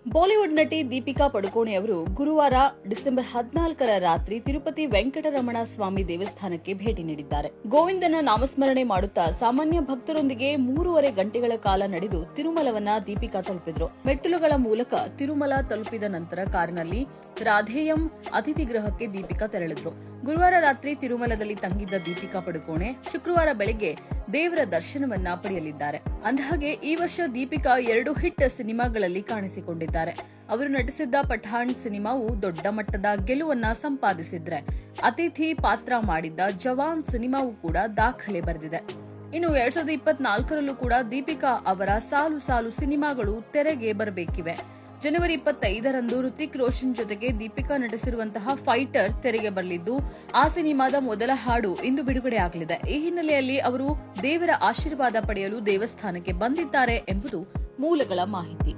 Bollywood ನಟಿ ದೀಪಿಕಾ ಪಡುಕೋಣೆ ಅವರು ಗುರುವಾರ ಡಿಸೆಂಬರ್ 14ರ ರಾತ್ರಿ ತಿರುಪತಿ ವೆಂಕಟರಮಣ ಸ್ವಾಮಿ ದೇವಸ್ಥಾನಕ್ಕೆ ಭೇಟಿ ನೀಡಿದ್ದಾರೆ. ಗೋವಿಂದನ ನಾಮಸ್ಮರಣೆ ಮಾಡುತ್ತಾ ಸಾಮಾನ್ಯ ಭಕ್ತರೊಂದಿಗೆ 3.5 ಗಂಟೆಗಳ ಕಾಲ ನಡೆದು ತಿರುಮಲವನ್ನ ದೀಪಿಕಾ ತಲುಪಿದ್ರು. ಮೆಟ್ಟಿಲುಗಳ ಮೂಲಕ ತಿರುಮಲ ತಲುಪಿದ ನಂತರ ಕಾರಿನಲ್ಲಿ ರಾಧೇಯಂ ಅತಿಥಿ ಗೃಹಕ್ಕೆ ದೀಪಿಕಾ ತೆರಳಿದ್ರು. ಗುರುವಾರ ರಾತ್ರಿ ತಿರುಮಲದಲ್ಲಿ ತಂಗಿದ್ದ ದೀಪಿಕಾ ಪಡುಕೋಣೆ ಶುಕ್ರವಾರ ಬೆಳಗ್ಗೆ ದೇವರ ದರ್ಶನವನ್ನ ಪಡೆಯಲಿದ್ದಾರೆ. ಅಂದಹಾಗೆ ಈ ವರ್ಷ ದೀಪಿಕಾ 2 ಹಿಟ್ ಸಿನಿಮಾಗಳಲ್ಲಿ ಕಾಣಿಸಿಕೊಂಡಿದ್ದಾರೆ. ಅವರು ನಟಿಸಿದ್ದ ಪಠಾಣ್ ಸಿನಿಮಾವು ದೊಡ್ಡ ಮಟ್ಟದ ಗೆಲುವನ್ನ ಸಂಪಾದಿಸಿದ್ರೆ, ಅತಿಥಿ ಪಾತ್ರ ಮಾಡಿದ್ದ ಜವಾನ್ ಸಿನಿಮಾವು ಕೂಡ ದಾಖಲೆ ಬರೆದಿದೆ. ಇನ್ನು 2024ರಲ್ಲೂ ಕೂಡ ದೀಪಿಕಾ ಅವರ ಸಾಲು ಸಿನಿಮಾಗಳು ತೆರೆಗೆ ಬರಬೇಕಿವೆ. ಜನವರಿ 25ರಂದು ಋತಿಕ್ ರೋಷನ್ ಜೊತೆಗೆ ದೀಪಿಕಾ ನಟಿಸಿರುವಂತಹ ಫೈಟರ್ ತೆರೆಗೆ ಬರಲಿದ್ದು, ಆ ಸಿನಿಮಾದ ಮೊದಲ ಹಾಡು ಇಂದು ಬಿಡುಗಡೆಯಾಗಲಿದೆ. ಈ ಹಿನ್ನೆಲೆಯಲ್ಲಿ ಅವರು ದೇವರ ಆಶೀರ್ವಾದ ಪಡೆಯಲು ದೇವಸ್ಥಾನಕ್ಕೆ ಬಂದಿದ್ದಾರೆ ಎಂಬುದು ಮೂಲಗಳ ಮಾಹಿತಿ.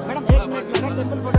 Madam 1 minute